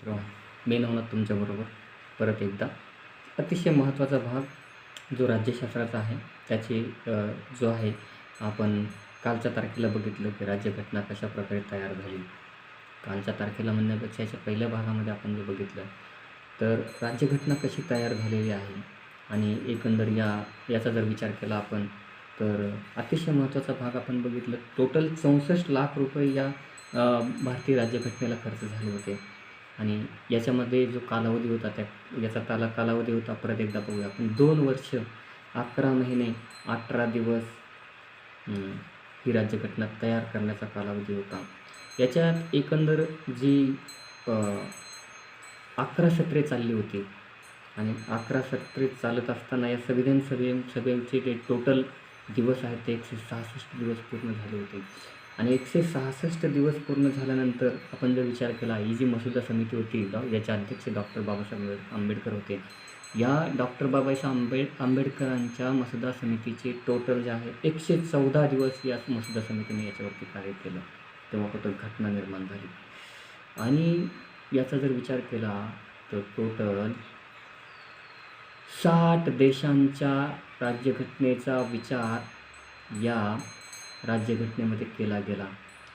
तर मी नवनाथ तुमच्याबरोबर परत एकदा. अतिशय महत्त्वाचा भाग जो राज्यशास्त्राचा आहे त्याची जो आहे आपण कालच्या तारखेला बघितलं की राज्यघटना कशाप्रकारे तयार झाली. कालच्या तारखेला म्हणण्यापेक्षा याच्या पहिल्या भागामध्ये आपण जे बघितलं तर राज्यघटना कशी तयार झालेली आहे आणि एकंदर याचा जर विचार केला आपण तर अतिशय महत्त्वाचा भाग आपण बघितलं. टोटल 64 लाख रुपये या भारतीय राज्यघटनेला खर्च झाले होते आणि याच्यामध्ये जो कालावधी होता याचा कालावधी होता परत एकदा बघूया आपण 2 वर्ष 11 महिने 18 दिवस ही राज्यघटना तयार करण्याचा कालावधी होता. याच्यात एकंदर जी 11 सत्रे चालली होती आणि 11 सत्रे चालत असताना या संविधान सभेचे जे टोटल दिवस आहेत ते 166 दिवस पूर्ण झाले होते आणि 166 दिवस पूर्ण झाल्यानंतर आपण जर विचार केला ही जी मसुदा समिती होती याचे अध्यक्ष डॉक्टर बाबासाहेब आंबेडकर होते. या डॉक्टर बाबासाहेब आंबेडकरांच्या मसुदा समितीचे टोटल जे आहे 114 दिवस या मसुदा समितीने याच्यावरती कार्य केलं तेव्हा कुठं घटना निर्माण झाली. आणि याचा जर विचार केला तर टोटल 60 देशांच्या राज्यघटनेचा विचार या राज्यघटनेमध्ये केला गेला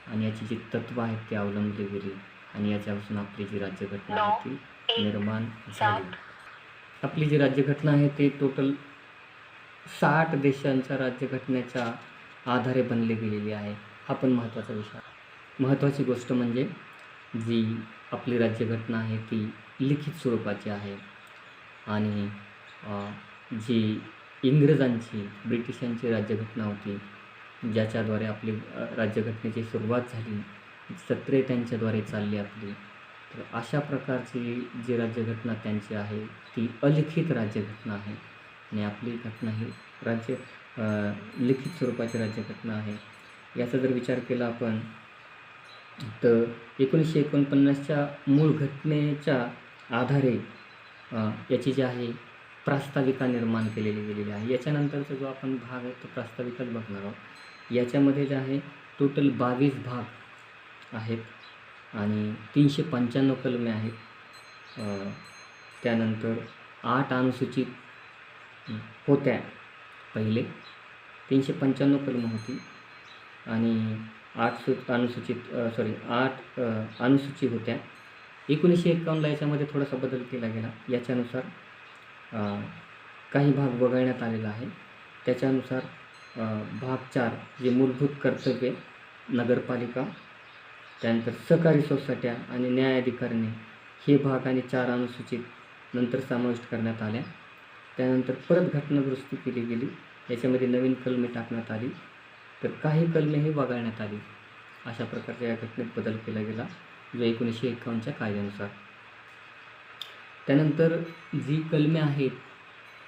आणि याची जी तत्त्व आहेत ती अवलंबली गेली आणि याच्यापासून आपली जी राज्यघटना आहे ती निर्माण झाली. आपली जी राज्यघटना आहे ती टोटल 60 देशांच्या राज्यघटनेच्या आधारे बनली गेलेली आहे. हा पण महत्त्वाचा विषय. महत्त्वाची गोष्ट म्हणजे जी आपली राज्यघटना आहे ती लिखित स्वरूपाची आहे आणि जी इंग्रजांची ब्रिटिशांची राज्यघटना होती ज्याच्याद्वारे आपली राज्यघटनेची सुरुवात झाली, सत्रे त्यांच्याद्वारे चालली आपली. तर अशा प्रकारची जी राज्यघटना त्यांची आहे ती अलिखित राज्यघटना आहे आणि आपली घटना ही लिखित स्वरूपाची राज्यघटना आहे. याचा जर विचार केला आपण तर 1949च्या मूळ घटनेच्या आधारे याची जी आहे प्रास्ताविका निर्माण केलेली गेलेली आहे. याच्यानंतरचा जो आपण भाग आहे तो प्रास्ताविकाच बघणार आहोत. याच्यामध्ये जे आहे टोटल 22 भाग आहेत आणि 395 कलमे आहेत. त्यानंतर 8 अनुसूचित होत्या. पहिले 395 कलमं होती आणि 8 अनुसूची होत्या. 1951ला याच्यामध्ये थोडासा बदल केला गेला. याच्यानुसार काही भाग वगळण्यात आलेला आहे. त्याच्यानुसार भाग 4 जे मूलभूत कर्तव्ये, नगरपालिका, त्यानंतर सहकारी सोसायट्या आणि न्याय अधिकारिणी हे भाग आणि 4 अनुसूचित नंतर समाविष्ट करण्यात आल्या. त्यानंतर परत घटना दुरुस्ती केली गेली. याच्यामध्ये नवीन कलमे टाकण्यात आली तर काही कलमे ही वगळण्यात आली. अशा प्रकारच्या या घटनेत बदल केला गेला जो 1951च्या कायद्यानुसार. त्यानंतर जी कलमे आहेत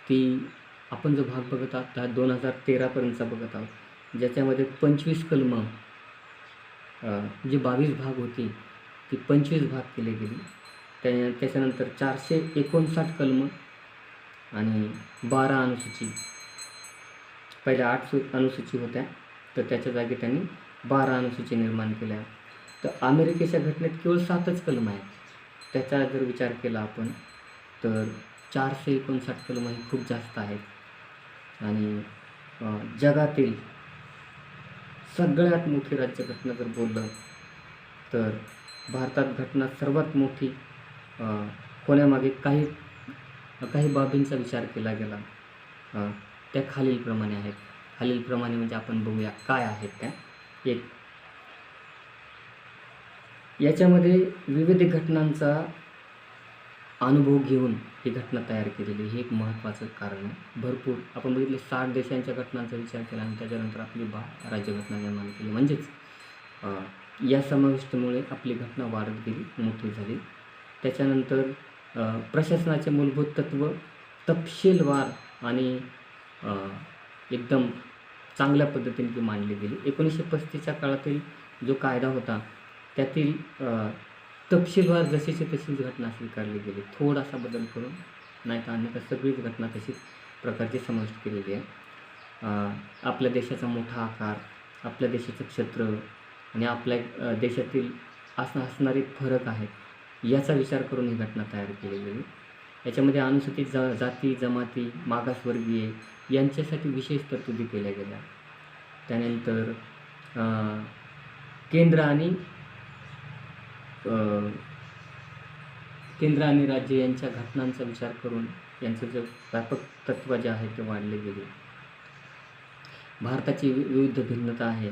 ती आपण जो भाग बघत आहोत 2013पर्यंतचा बघत आहोत ज्याच्यामध्ये 25 कलमं जी 22 भाग होती ती 25 भाग केली गेली. त्याच्यानंतर 459 कलमं आणि 12 अनुसूची. पहिल्या 8 अनुसूची होत्या तर त्याच्या जागी त्यांनी 12 अनुसूची निर्माण केल्या. तर अमेरिकेच्या घटनेत केवळ 7च कलमं आहेत. त्याचा जर विचार केला आपण तर 459 कलमं ही खूप जास्त आहेत आणि जगातील सगळ्यात मोठी राज्यघटना जर बोललं तर भारतात घटना सर्वात मोठी होण्यामागे काही बाबींचा विचार केला गेला. त्या खालीलप्रमाणे आहेत. खालीलप्रमाणे म्हणजे आपण बघूया काय आहेत त्या. एक याच्यामध्ये विविध घटनांचा अनुभव घेऊन ही घटना तयार केलेली हे एक महत्त्वाचं कारण आहे. भरपूर आपण बघितले 60 देशांच्या घटनांचा विचार केला आणि त्याच्यानंतर आपली राज्यघटना निर्माण केली. म्हणजेच या समाविष्टमुळे आपली घटना वाढत गेली, मोठी झाली. त्याच्यानंतर प्रशासनाचे मूलभूत तत्त्व तपशीलवार आणि एकदम चांगल्या पद्धतीने ती मांडली गेली. 1935च्या काळातील जो कायदा होता त्यातील तपशीलवार जशीची तशीच घटना स्वीकारली गेली. थोडासा बदल करून नाही तर अन्यथा सगळीच घटना तशीच प्रकारची समाविष्ट केलेली आहे. आपल्या देशाचा मोठा आकार, आपल्या देशाचं क्षेत्र आणि आपल्या देशातील असणारे फरक आहेत याचा विचार करून ही घटना तयार केली गेली. याच्यामध्ये अनुसूचित जाती, जमाती, मागासवर्गीय यांच्यासाठी विशेष तरतुदी केल्या गेल्या. त्यानंतर केंद्र आणि राज्य यांच्या घटनांचा विचार करून यांचं जे व्यापक तत्त्व जे आहे ते मांडले गेले. भारताची विविध भिन्नता आहे,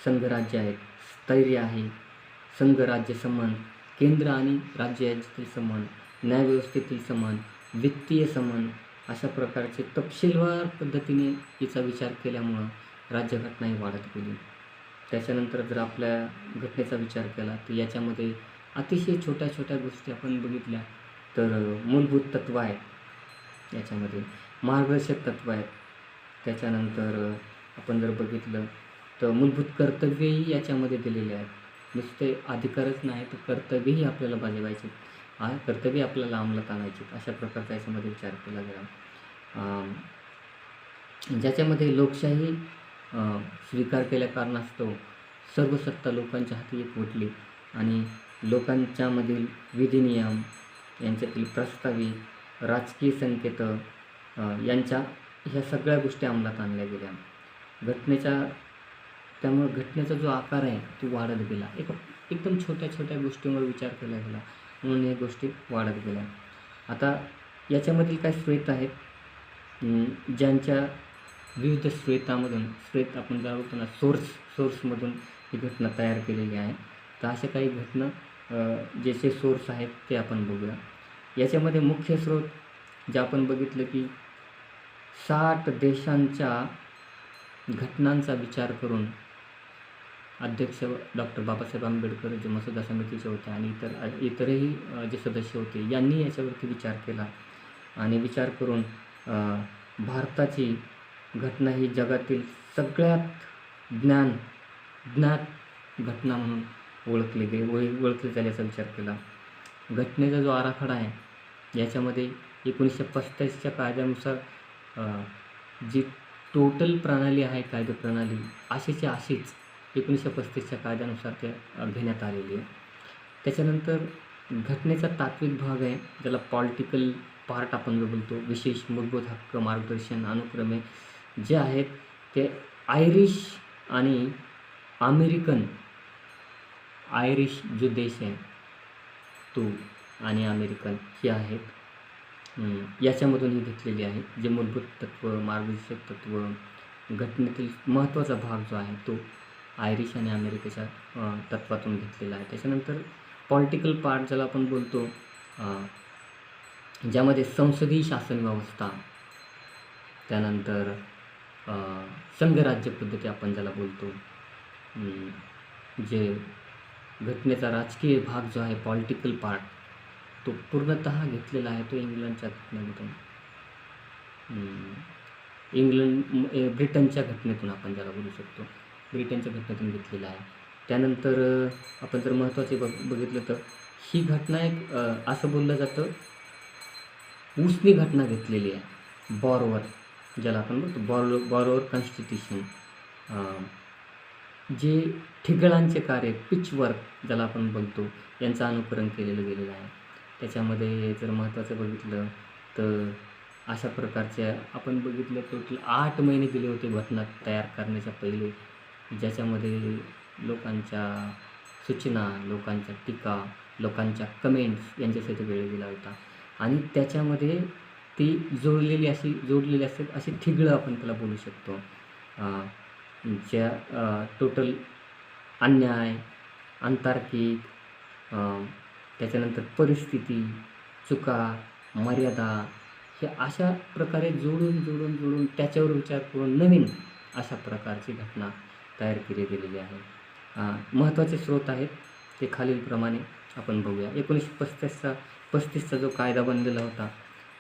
संघराज्य आहेत, स्थैर्य आहे, संघराज्य संबंध, केंद्र आणि राज्य यांच्यातील संबंध, न्यायव्यवस्थेतील संबंध, वित्तीय संबंध अशा प्रकारचे तपशीलवार पद्धतीने याचा विचार केल्यामुळं राज्यघटना ही वाढत गेली. त्याच्यानंतर जर आपल्या घटनेचा विचार केला तर याच्यामध्ये अतिशय छोट्या छोट्या गोष्टी आपण बघितल्या तर मूलभूत तत्त्व आहेत, याच्यामध्ये मार्गदर्शक तत्त्व आहेत. त्याच्यानंतर आपण जर बघितलं तर मूलभूत कर्तव्यही याच्यामध्ये दिलेले आहेत. नुसते अधिकारच नाही तर कर्तव्यही आपल्याला बजावायचे, कर्तव्य आपल्याला अंमलात आणायचे, अशा प्रकारचा याच्यामध्ये विचार केला गेला. ज्याच्यामध्ये लोकशाही स्वीकार केल्या कारणास्तव सर्व सत्ता लोकांच्या हाती एकवटली आणि लोकांच्यामधील विधिनियम यांच्यातील प्रस्तावित राजकीय संकेत ह्या सगळ्या गोष्टी अंमलात आणल्या गेल्या. त्यामुळे घटनेचा जो आकार आहे तो वाढत गेला. एकदम छोट्या छोट्या गोष्टींवर विचार केला गेला म्हणून या गोष्टी वाढत गेल्या. आता याच्यामधील काही स्रोत आहेत, ज्यांच्या विविध स्रोत आपण ज्या बोलतो ना सोर्समधून ही घटना तयार केलेली आहे. तर अशा काही घटना ज्याचे सोर्स आहेत ते आपण बघूया. याच्यामध्ये मुख्य स्रोत जे आपण बघितलं की 60 देशांच्या घटनांचा विचार करून अध्यक्ष डॉक्टर बाबासाहेब आंबेडकर जे मसुदा समितीचे होते आणि इतरही जे सदस्य होते यांनी याच्यावरती विचार केला आणि विचार करून भारताची घटना ही जगातील सगळ्यात ज्ञात घटना म्हणून ओळखली झाल्याचा विचार केला. घटनेचा जो आराखडा आहे याच्यामध्ये 1935च्या कायद्यानुसार जी टोटल प्रणाली आहे, कायदा प्रणाली अशीच 1935च्या कायद्यानुसार ते घेण्यात आलेली आहे. त्याच्यानंतर घटनेचा तात्विक भाग आहे, ज्याला पॉलिटिकल पार्ट आपण जो बोलतो, विशेष मूलभूत हक्क, मार्गदर्शन, अनुक्रमे जे आहेत ते आयरिश आणि आयरिश जो देश आहे तो आणि अमेरिकन हे आहेत, याच्यामधून ही घेतलेली आहे. जे मूलभूत तत्त्व, मार्गदर्शक तत्त्व, घटनेतील महत्त्वाचा भाग जो आहे तो आयरिश आणि अमेरिकेच्या तत्त्वातून घेतलेला आहे. त्याच्यानंतर पॉलिटिकल पार्ट ज्याला आपण बोलतो, ज्यामध्ये संसदीय शासन व्यवस्था, त्यानंतर संघराज्य पद्धती आपण ज्याला बोलतो, जे घटनेचा राजकीय भाग जो आहे पॉलिटिकल पार्ट तो पूर्णतः घेतलेला आहे तो इंग्लंडच्या घटनेमधून, ब्रिटनच्या घटनेतून आपण ज्याला बोलू शकतो, ब्रिटनच्या घटनेतून घेतलेला आहे. त्यानंतर आपण जर महत्त्वाचे बघितलं तर ही घटना एक असं बोललं जातं उसनी घटना घेतलेली आहे. बॉरोवर ज्याला आपण बोलतो, बॉरोवर कॉन्स्टिट्यूशन, जे ठिगळांचे कार्य, पिचवर्क ज्याला आपण बोलतो, यांचं अनुकरण केलेलं गेलेलं आहे. त्याच्यामध्ये जर महत्त्वाचं बघितलं तर अशा प्रकारच्या आपण बघितलं टोटल 8 महिने दिले होते घटना तयार करण्याच्या पहिले, ज्याच्यामध्ये लोकांच्या सूचना, लोकांच्या टीका, लोकांच्या कमेंट्स यांच्यासाठी वेळ दिला होता आणि त्याच्यामध्ये ती जोडलेली असते अशी ठिगळं आपण त्याला बोलू शकतो, ज्या टोटल अन्याय, अंतार्किक, त्याच्यानंतर परिस्थिती, चुका, मर्यादा हे अशा प्रकारे जोडून त्याच्यावर विचार करून नवीन अशा प्रकारची घटना तयार केली गेलेली आहे. महत्त्वाचे स्रोत आहेत ते खालीलप्रमाणे आपण बघूया. 1935चा जो कायदा बनलेला होता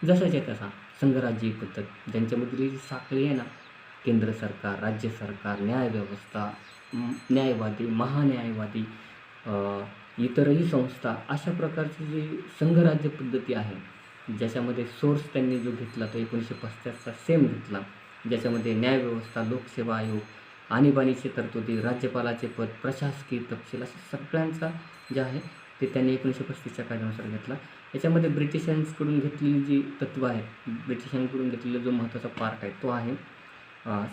जसाच्या तसा संघराज्य पद्धत, ज्यांच्यामधली जी साखळी आहे ना, केंद्र सरकार, राज्य सरकार, न्यायव्यवस्था, न्यायवादी, महान्यायवादी, इतरही संस्था, अशा प्रकारची जी संघराज्य पद्धती आहे, ज्याच्यामध्ये सोर्स त्यांनी जो घेतला तो 1935चा सेम घेतला, ज्याच्यामध्ये न्यायव्यवस्था, लोकसेवा आयोग, आणीबाणीची तरतुदी, राज्यपालाचे पद, प्रशासकीय तपशील अशा सगळ्यांचा जे आहे ते त्यांनी 1935च्या कायद्यानुसार घेतला. याच्यामध्ये ब्रिटिशांकडून घेतलेली जी तत्त्व आहेत, ब्रिटिशांकडून घेतलेला जो महत्त्वाचा पार्ट आहे तो आहे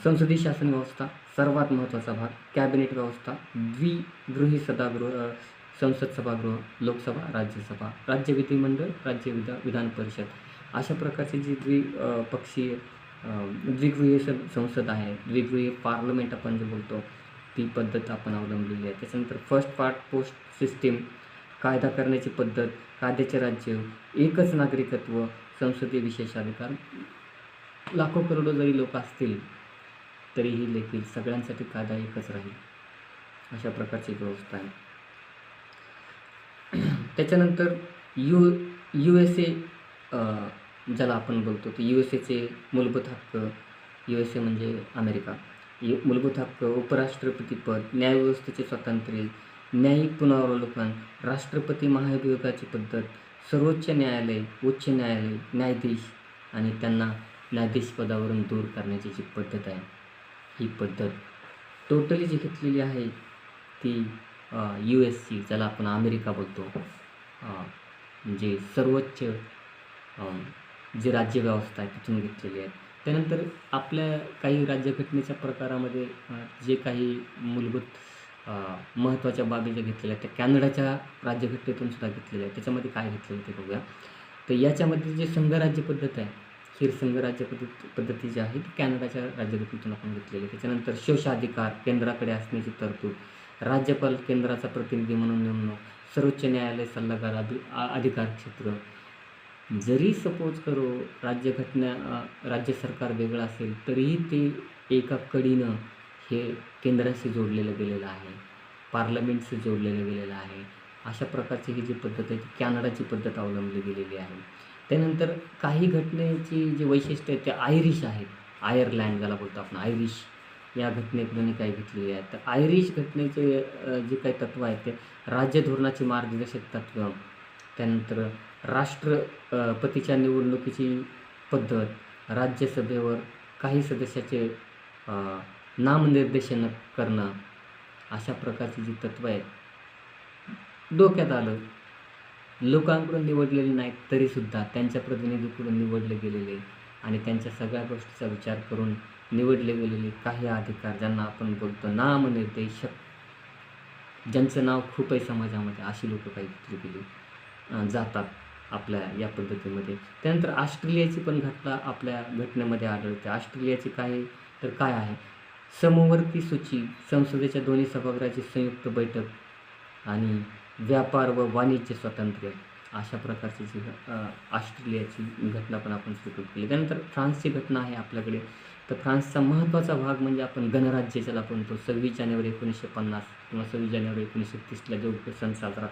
संसदीय शासन व्यवस्था, सर्वात महत्त्वाचा भाग कॅबिनेट व्यवस्था, द्विगृही संसद सभागृह, लोकसभा, राज्यसभा, राज्य विधिमंडळ, विधान परिषद, अशा प्रकारची जी पक्षीय द्विगृहीय संसद आहे, द्विगृहीय पार्लमेंट आपण जे बोलतो, ती पद्धत आपण अवलंबलेली आहे. त्याच्यानंतर फर्स्ट पार्ट पोस्ट सिस्टीम, कायदा करण्याची पद्धत, कायद्याचे राज्य, एकच नागरिकत्व, संसदीय विशेषाधिकार. लाखो करोडो जरी लोक असतील तरीही देखील सगळ्यांसाठी कायदा एकच राहील, अशा प्रकारची व्यवस्था आहे. त्याच्यानंतर USA ज्याला आपण बोलतो की USA मूलभूत हक्क, USA म्हणजे अमेरिका, मूलभूत हक्क, उपराष्ट्रपतीपद, न्यायव्यवस्थेचे स्वातंत्र्य, न्यायिक पुनरावलोकन, राष्ट्रपती महाभियोगाची पद्धत, सर्वोच्च न्यायालय, उच्च न्यायालय, न्यायाधीश आणि त्यांना न्यायाधीश पदावरून दूर करण्याची जी पद्धत आहे, ही पद्धत टोटली जी घेतलेली आहे ती USची, ज्याला आपण अमेरिका बोलतो, म्हणजे सर्वोच्च जी राज्यव्यवस्था आहे तिथून घेतलेली आहे. त्यानंतर आपल्या काही राज्यघटनेच्या प्रकारामध्ये जे काही मूलभूत महत्त्वाच्या बाबी ज्या घेतलेल्या आहेत त्या कॅनडाच्या राज्यघटनेतून सुद्धा घेतलेल्या आहेत. त्याच्यामध्ये काय घेतलेलं ते बघूया. तर याच्यामध्ये जे संघराज्य पद्धत आहे, ही संघराज्य पद्धती जी आहे ती कॅनडाच्या राज्यघटनेतून आपण घेतलेली आहे. त्याच्यानंतर शोषाधिकार, केंद्राकडे असण्याची तरतूद, राज्यपाल केंद्राचा प्रतिनिधी म्हणून नेमणूक, सर्वोच्च न्यायालय सल्लागार अधिकार क्षेत्र. जरी सपोज करो राज्य सरकार वेगळं असेल तरीही ते एका कडीनं हे केंद्राशी जोडलेलं गेलेलं आहे, पार्लमेंटशी जोडलेलं गेलेलं आहे. अशा प्रकारची ही जी पद्धत आहे ती कॅनडाची पद्धत अवलंबली गेलेली आहे. त्यानंतर काही घटनेची जी वैशिष्ट्य आहेत ते आयरिश आहेत. आयर्लँड ज्याला बोलतो आपण, आयरिश या घटनेकडून काही घेतलेली आहेत. तर आयरिश घटनेचे जे काही तत्त्व आहेत ते राज्य धोरणाची मार्गदर्शक तत्त्व, त्यानंतर राष्ट्रपतीच्या निवडणुकीची पद्धत, राज्यसभेवर काही सदस्याचे नामनिर्देशन करणं, अशा प्रकारची जी तत्त्व आहेत डोक्यात आलं. लोकांकडून निवडलेले नाहीत तरीसुद्धा त्यांच्या प्रतिनिधीकडून निवडले गेलेले आणि त्यांच्या सगळ्या गोष्टीचा विचार करून निवडले गेलेले काही अधिकार, ज्यांना आपण बोलतो नामनिर्देशक, ज्यांचं नाव खूप आहे समाजामध्ये, अशी लोक काही घेतली गेली जातात आपल्या या पद्धतीमध्ये. त्यानंतर ऑस्ट्रेलियाची पण घटना आपल्या घटनेमध्ये आढळते. ऑस्ट्रेलियाची काय आहे, समवर्ती सूची, संसदेच्या दोन्ही सभागृहाची संयुक्त बैठक आणि व्यापार व वाणिज्य स्वातंत्र्य, अशा प्रकारची जी ऑस्ट्रेलियाची घटना पण आपण स्वीकार केली. त्यानंतर फ्रान्सची घटना आहे आपल्याकडे. तर फ्रान्सचा महत्त्वाचा भाग म्हणजे आपण गणराज्य ज्याला म्हणतो, 26 जानेवारी 1950 किंवा 26 जानेवारी 1930ला जो सण साजरा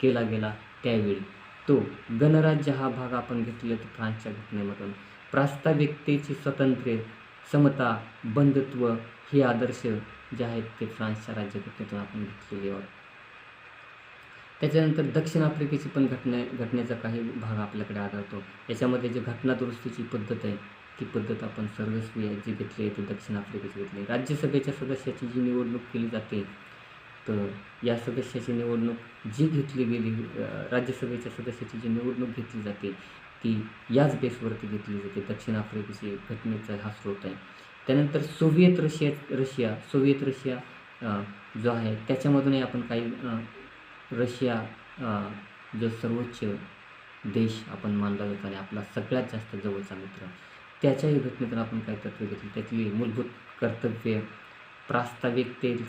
केला गेला त्यावेळी तो गणराज्य हा भाग आपण घेतलेला तर फ्रान्सच्या घटनेमधून. प्रास्ताविकतेची स्वातंत्र्य, समता, बंधुत्व हे आदर्श जे आहेत ते फ्रान्सच्या राज्यघटनेतून आपण घेतलेले आहोत. त्याच्यानंतर दक्षिण आफ्रिकेची पण घटनेचा काही भाग आपल्याकडे आढळतो. याच्यामध्ये जे घटना दुरुस्तीची पद्धत आहे ती पद्धत आपण सर्वस्वी जी घेतली आहे ती दक्षिण आफ्रिकेची घेतली. राज्यसभेच्या सदस्याची जी निवडणूक केली जाते, तर या सदस्याची निवडणूक जी घेतली गेली, राज्यसभेच्या सदस्याची जी निवडणूक घेतली जाते ती याच बेसवरती घेतली जाते. दक्षिण आफ्रिकेची घटनेचा हा स्रोत आहे. त्यानंतर सोव्हिएत रशिया जो आहे त्याच्यामधूनही आपण काही रशिया जो सर्वोच्च देश आपण मानला जातो आणि आपला सगळ्यात जास्त जवळचा मित्र, त्याच्याही घटनेतून आपण काही तत्त्वे घेतली. त्यातली मूलभूत कर्तव्य, प्रास्ताविकतेतील